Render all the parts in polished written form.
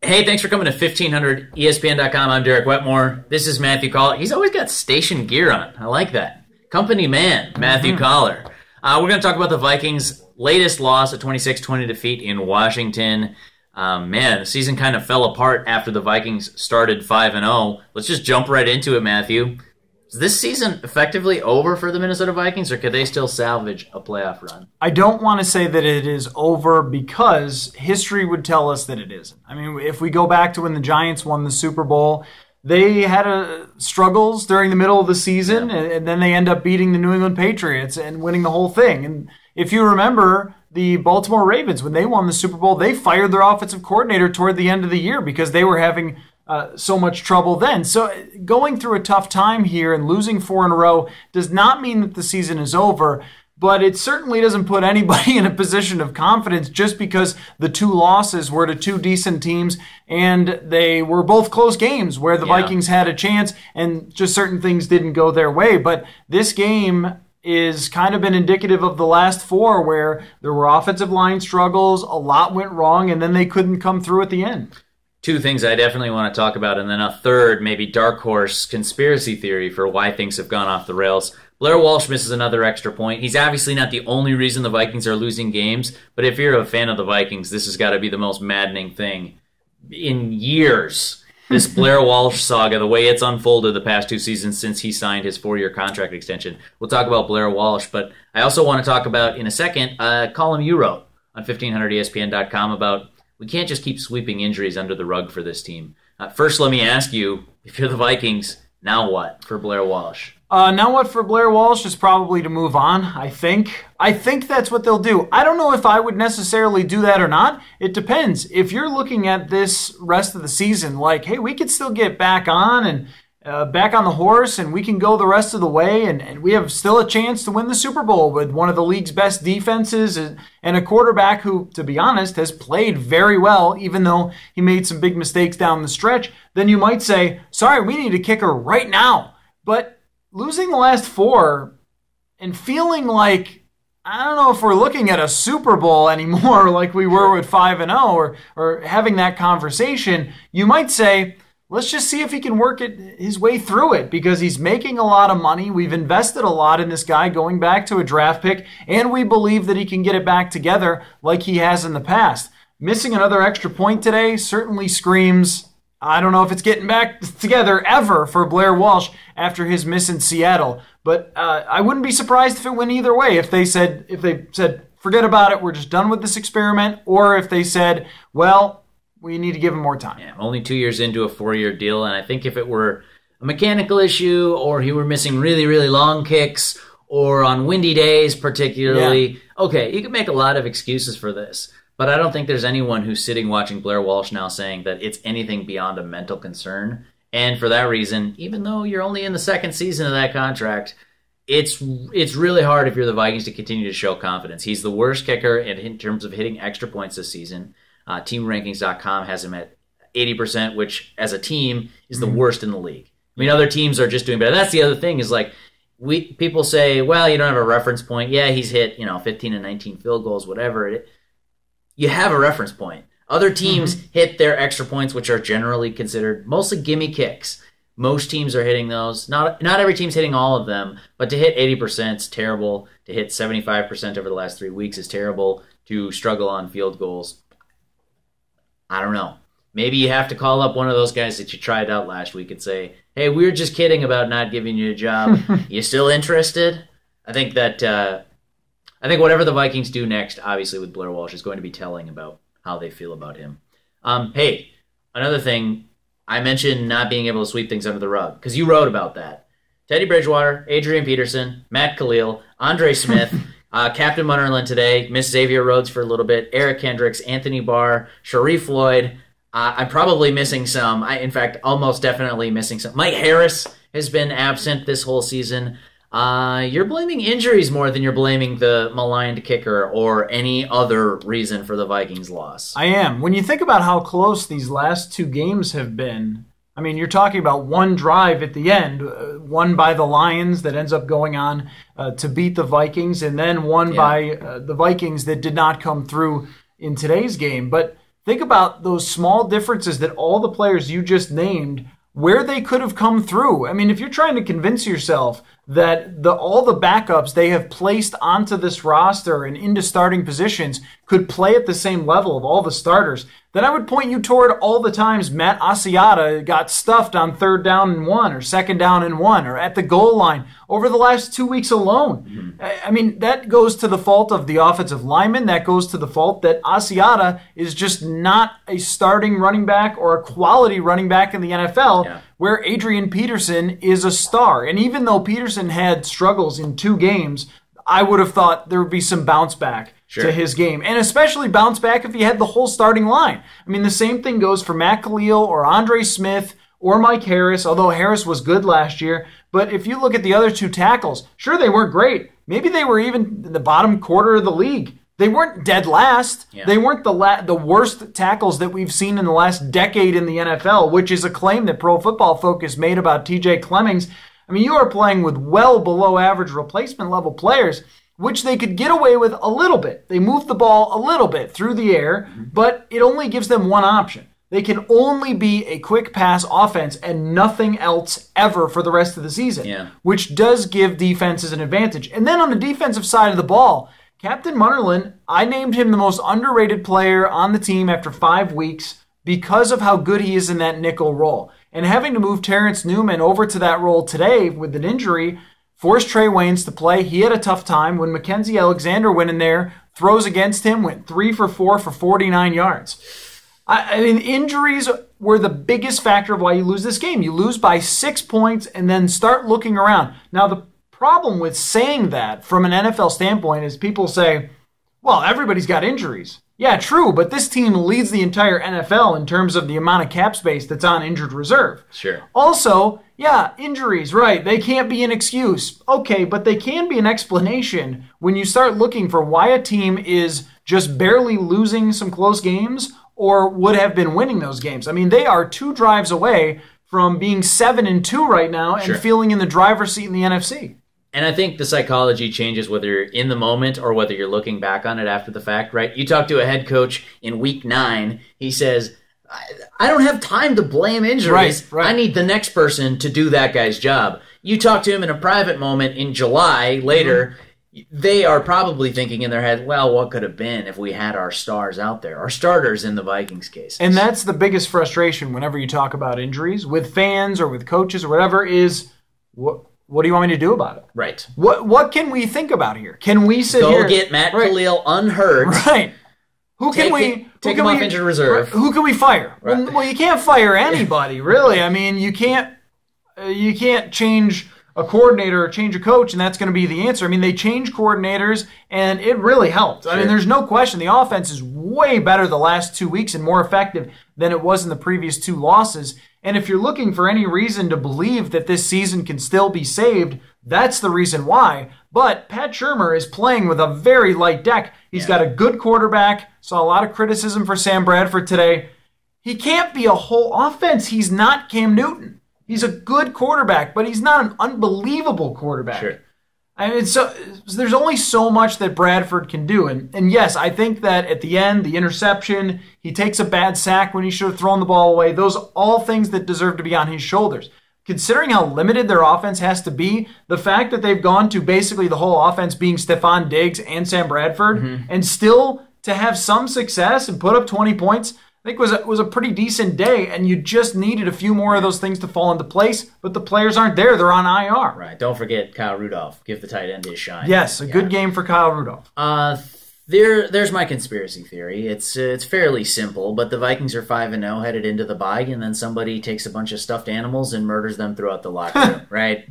Hey, thanks for coming to 1500 ESPN.com. I'm Derek Wetmore. This is Matthew Coller. He's always got station gear on. I like that. Company man, Matthew Coller. We're going to talk about the Vikings' latest loss, a 26-20 defeat in Washington. The season kind of fell apart after the Vikings started 5-0. Let's just jump right into it, Matthew. Is this season effectively over for the Minnesota Vikings, or could they still salvage a playoff run? I don't want to say that it is over because history would tell us that it isn't. I mean, if we go back to when the Giants won the Super Bowl, they had struggles during the middle of the season, and then they end up beating the New England Patriots and winning the whole thing. And if you remember, the Baltimore Ravens, when they won the Super Bowl, they fired their offensive coordinator toward the end of the year because they were having so much trouble then. So going through a tough time here and losing 4 in a row does not mean that the season is over, but it certainly doesn't put anybody in a position of confidence just because the 2 losses were to 2 decent teams and they were both close games where the Vikings had a chance and just certain things didn't go their way. But this game is kind of been indicative of the last 4 where there were offensive line struggles, a lot went wrong, and then they couldn't come through at the end. 2 things I definitely want to talk about, and then a third, maybe dark horse conspiracy theory for why things have gone off the rails. Blair Walsh misses another extra point. He's obviously not the only reason the Vikings are losing games, but if you're a fan of the Vikings, this has got to be the most maddening thing in years. This Blair Walsh saga, the way it's unfolded the past 2 seasons since he signed his 4-year contract extension. We'll talk about Blair Walsh, but I also want to talk about, in a second, a column you wrote on 1500ESPN.com about we can't just keep sweeping injuries under the rug for this team. First, let me ask you, if you're the Vikings, now what for Blair Walsh? Now what for Blair Walsh is probably to move on, I think. I think that's what they'll do. I don't know if I would necessarily do that or not. It depends. If you're looking at this rest of the season like, hey, we could still get back on and back on the horse and we can go the rest of the way and we have still a chance to win the Super Bowl with one of the league's best defenses and a quarterback who, to be honest, has played very well even though he made some big mistakes down the stretch, then you might say, sorry, we need a kicker right now. But losing the last 4 and feeling like, I don't know if we're looking at a Super Bowl anymore like we were with 5-0 or having that conversation, you might say, let's just see if he can work his way through it because he's making a lot of money. We've invested a lot in this guy going back to a draft pick, and we believe that he can get it back together like he has in the past. Missing another extra point today certainly screams, I don't know if it's getting back together ever for Blair Walsh after his miss in Seattle. But I wouldn't be surprised if it went either way. If they said, forget about it, we're just done with this experiment, or if they said, well, we need to give him more time. Yeah, only 2 years into a 4-year deal, and I think if it were a mechanical issue or he were missing really, really long kicks or on windy days particularly, okay, you could make a lot of excuses for this. But I don't think there's anyone who's sitting watching Blair Walsh now saying that it's anything beyond a mental concern. And for that reason, even though you're only in the 2nd season of that contract, it's really hard if you're the Vikings to continue to show confidence. He's the worst kicker in terms of hitting extra points this season. TeamRankings.com has him at 80%, which as a team is the worst in the league. I mean, other teams are just doing better. That's the other thing is like people say, well, you don't have a reference point. Yeah, he's hit 15 and 19 field goals, whatever. You have a reference point. Other teams hit their extra points, which are generally considered mostly gimme kicks. Most teams are hitting those. Not every team's hitting all of them, but to hit 80% is terrible. To hit 75% over the last 3 weeks is terrible. To struggle on field goals, I don't know. Maybe you have to call up one of those guys that you tried out last week and say, hey, we were just kidding about not giving you a job. You still interested? I think whatever the Vikings do next, obviously with Blair Walsh, is going to be telling about how they feel about him. Hey, another thing, I mentioned not being able to sweep things under the rug, because you wrote about that. Teddy Bridgewater, Adrian Peterson, Matt Khalil, Andre Smith, Captain Munnerlyn today, Miss Xavier Rhodes for a little bit, Eric Kendricks, Anthony Barr, Sharif Floyd. I'm probably missing some. In fact, almost definitely missing some. Mike Harris has been absent this whole season. You're blaming injuries more than you're blaming the maligned kicker or any other reason for the Vikings' loss. I am. When you think about how close these last 2 games have been, I mean, you're talking about one drive at the end, one by the Lions that ends up going on to beat the Vikings, and then one by the Vikings that did not come through in today's game. But think about those small differences that all the players you just named, where they could have come through. I mean, if you're trying to convince yourself that all the backups they have placed onto this roster and into starting positions could play at the same level of all the starters, then I would point you toward all the times Matt Asiata got stuffed on 3rd down and 1 or 2nd down and 1 or at the goal line over the last 2 weeks alone. I mean, that goes to the fault of the offensive lineman. That goes to the fault that Asiata is just not a starting running back or a quality running back in the NFL, where Adrian Peterson is a star. And even though Peterson had struggles in 2 games, I would have thought there would be some bounce back to his game. And especially bounce back if he had the whole starting line. I mean, the same thing goes for Matt Khalil or Andre Smith or Mike Harris, although Harris was good last year. But if you look at the other 2 tackles, sure, they weren't great. Maybe they were even in the bottom quarter of the league. They weren't dead last. They weren't the worst tackles that we've seen in the last decade in the NFL, which is a claim that Pro Football Focus made about TJ Clemmings. I mean, you are playing with well below average replacement level players, which they could get away with a little bit. They move the ball a little bit through the air, but it only gives them one option. They can only be a quick pass offense and nothing else ever for the rest of the season, which does give defenses an advantage. And then on the defensive side of the ball, Captain Munnerlyn, I named him the most underrated player on the team after 5 weeks because of how good he is in that nickel role. And having to move Terrence Newman over to that role today with an injury forced Trey Waynes to play. He had a tough time when Mackenzie Alexander went in there, throws against him, went 3 for 4 for 49 yards. I mean, injuries were the biggest factor of why you lose this game. You lose by 6 points and then start looking around. Now, the problem with saying that from an NFL standpoint is people say, well, everybody's got injuries. Yeah, true, but this team leads the entire NFL in terms of the amount of cap space that's on injured reserve. Sure. Also, yeah, injuries, right. They can't be an excuse. Okay, but they can be an explanation when you start looking for why a team is just barely losing some close games or would have been winning those games. I mean, they are 2 drives away from being 7-2 right now and feeling in the driver's seat in the NFC. And I think the psychology changes whether you're in the moment or whether you're looking back on it after the fact, right? You talk to a head coach in week 9, he says, I don't have time to blame injuries. Right. I need the next person to do that guy's job. You talk to him in a private moment in July later, they are probably thinking in their head, well, what could have been if we had our stars out there, our starters in the Vikings case. And that's the biggest frustration whenever you talk about injuries with fans or with coaches or whatever is, what do you want me to do about it? Right. What can we think about here? Can we sit here? Go get Matt Khalil unhurt. Right. Take him off injured reserve. Who can we fire? Right. Well, you can't fire anybody, really. I mean, you can't change a coordinator or change a coach, and that's going to be the answer. I mean, they changed coordinators, and it really helped. Sure. I mean, there's no question. The offense is way better the last 2 weeks and more effective than it was in the previous 2 losses. And if you're looking for any reason to believe that this season can still be saved, that's the reason why. But Pat Shurmur is playing with a very light deck. He's got a good quarterback. Saw a lot of criticism for Sam Bradford today. He can't be a whole offense. He's not Cam Newton. He's a good quarterback, but he's not an unbelievable quarterback. Sure. I mean, so there's only so much that Bradford can do. And yes, I think that at the end, the interception, he takes a bad sack when he should have thrown the ball away. Those are all things that deserve to be on his shoulders. Considering how limited their offense has to be, the fact that they've gone to basically the whole offense being Stephon Diggs and Sam Bradford, and still to have some success and put up 20 points, I think was a pretty decent day, and you just needed a few more of those things to fall into place, but the players aren't there. They're on IR. Right. Don't forget Kyle Rudolph. Give the tight end his shine. Yes, a good game for Kyle Rudolph. There's my conspiracy theory. It's fairly simple, but the Vikings are 5-0 headed into the bye, and then somebody takes a bunch of stuffed animals and murders them throughout the locker room, right?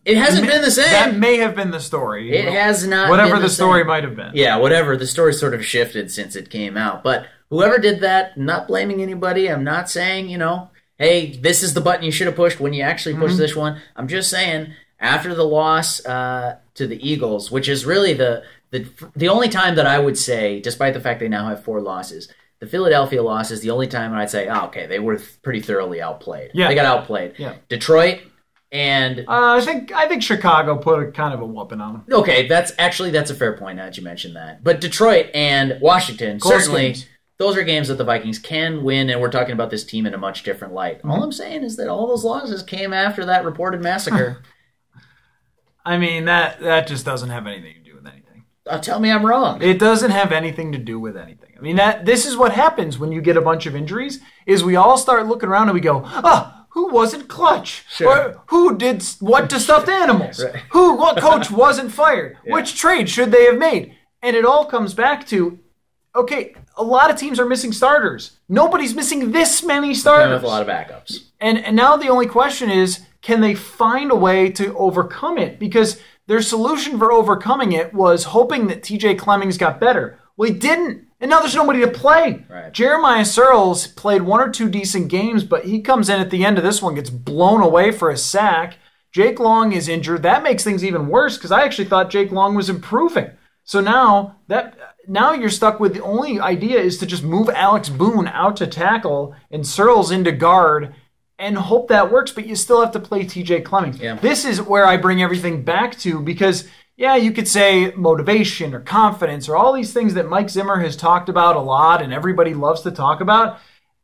It hasn't been the same. That may have been the story. It has not Whatever been the story might have been. Yeah, whatever. The story sort of shifted since it came out. But whoever did that, not blaming anybody. I'm not saying, hey, this is the button you should have pushed when you actually pushed this one. I'm just saying, after the loss to the Eagles, which is really the only time that I would say, despite the fact they now have 4 losses, the Philadelphia loss is the only time I'd say, okay, they were pretty thoroughly outplayed. Yeah. They got outplayed. Yeah. Detroit and I think Chicago put a kind of a whooping on them. Okay, that's a fair point now that you mentioned that. But Detroit and Washington, certainly those are games that the Vikings can win, and we're talking about this team in a much different light. Mm-hmm. All I'm saying is that all those losses came after that reported massacre. I mean, that just doesn't have anything to do with anything. Tell me I'm wrong. It doesn't have anything to do with anything. I mean, this is what happens when you get a bunch of injuries, is we all start looking around and we go, who wasn't clutch? Sure. Or who did what to stuffed animals? Right. What coach wasn't fired? Yeah. Which trade should they have made? And it all comes back to, okay, a lot of teams are missing starters. Nobody's missing this many starters. With a lot of backups. And now the only question is, can they find a way to overcome it? Because their solution for overcoming it was hoping that TJ Clemmings got better. Well, he didn't. And now there's nobody to play. Right. Jeremiah Searles played 1 or 2 decent games, but he comes in at the end of this one, gets blown away for a sack. Jake Long is injured. That makes things even worse because I actually thought Jake Long was improving. So now you're stuck with the only idea is to just move Alex Boone out to tackle and Searles into guard and hope that works, but you still have to play TJ Clemmings. Yeah. This is where I bring everything back to because, yeah, you could say motivation or confidence or all these things that Mike Zimmer has talked about a lot and everybody loves to talk about.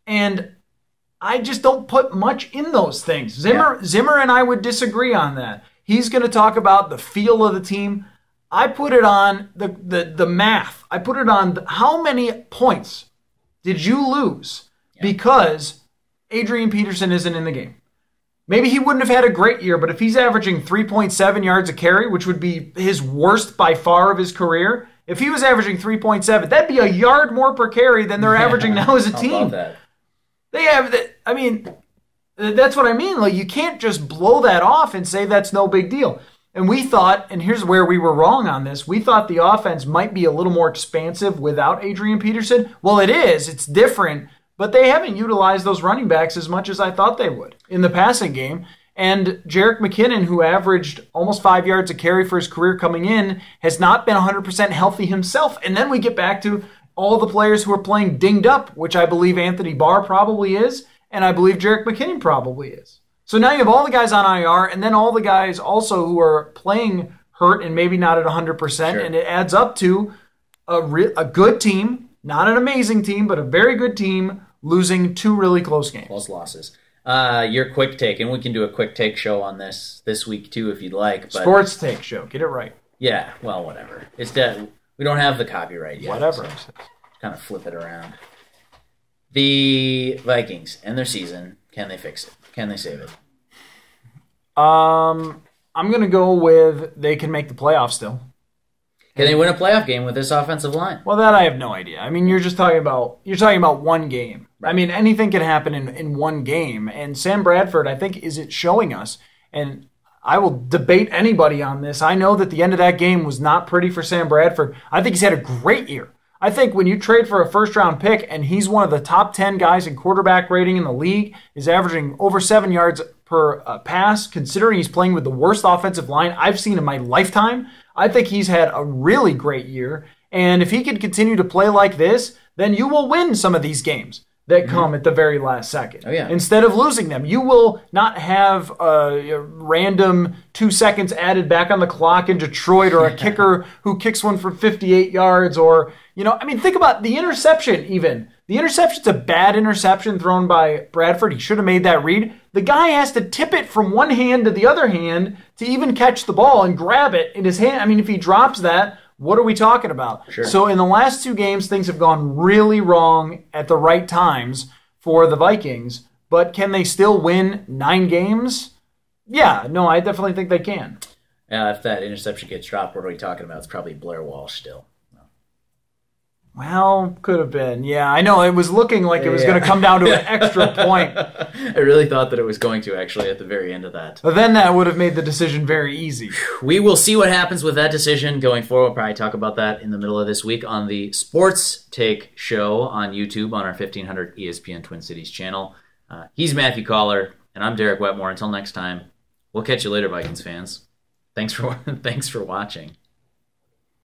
And I just don't put much in those things. Zimmer and I would disagree on that. He's going to talk about the feel of the team. I put it on the math. I put it on how many points did you lose because Adrian Peterson isn't in the game. Maybe he wouldn't have had a great year, but if he's averaging 3.7 yards a carry, which would be his worst by far of his career, if he was averaging 3.7, that'd be a yard more per carry than they're averaging now as a team. I love that. They have that. I mean, that's what I mean. Like, you can't just blow that off and say that's no big deal. And we thought, and here's where we were wrong on this, we thought the offense might be a little more expansive without Adrian Peterson. Well, it is. It's different. But they haven't utilized those running backs as much as I thought they would in the passing game. And Jerick McKinnon, who averaged almost 5 yards a carry for his career coming in, has not been 100% healthy himself. And then we get back to all the players who are playing dinged up, which I believe Anthony Barr probably is, and I believe Jerick McKinnon probably is. So now you have all the guys on IR, and then all the guys also who are playing hurt and maybe not at 100%, Sure. And it adds up to a good team, not an amazing team, but a very good team, losing 2 really close games. Close losses. Your quick take, and we can do a quick take show on this week too if you'd like. But Sports take show. Get it right. Yeah, well, whatever. It's dead. We don't have the copyright yet. Whatever. So kind of flip it around. The Vikings and their season, can they fix it? Can they save it? I'm going to go with they can make the playoffs still. Can they win a playoff game with this offensive line? Well, that I have no idea. I mean, you're talking about one game. Right. I mean, anything can happen in one game. And Sam Bradford, I think, is it showing us, and I will debate anybody on this. I know that the end of that game was not pretty for Sam Bradford. I think he's had a great year. I think when you trade for a first-round pick and he's one of the top 10 guys in quarterback rating in the league, is averaging over 7 yards per pass, considering he's playing with the worst offensive line I've seen in my lifetime, I think he's had a really great year. And if he can continue to play like this, then you will win some of these games that come at the very last second. Oh, yeah. Instead of losing them, you will not have a random 2 seconds added back on the clock in Detroit or a kicker who kicks one from 58 yards or, I mean, think about the interception even. The interception's a bad interception thrown by Bradford. He should have made that read. The guy has to tip it from one hand to the other hand to even catch the ball and grab it in his hand. I mean, if he drops that, what are we talking about? Sure. So in the last 2 games, things have gone really wrong at the right times for the Vikings. But can they still win 9 games? Yeah, no, I definitely think they can. If that interception gets dropped, what are we talking about? It's probably Blair Walsh still. Well, could have been. Yeah, I know. It was looking like it was going to come down to an extra point. I really thought that it was going to, actually, at the very end of that. But then that would have made the decision very easy. We will see what happens with that decision going forward. We'll probably talk about that in the middle of this week on the Sports Take Show on YouTube on our 1500 ESPN Twin Cities channel. He's Matthew Coller, and I'm Derek Wetmore. Until next time, we'll catch you later, Vikings fans. Thanks for watching.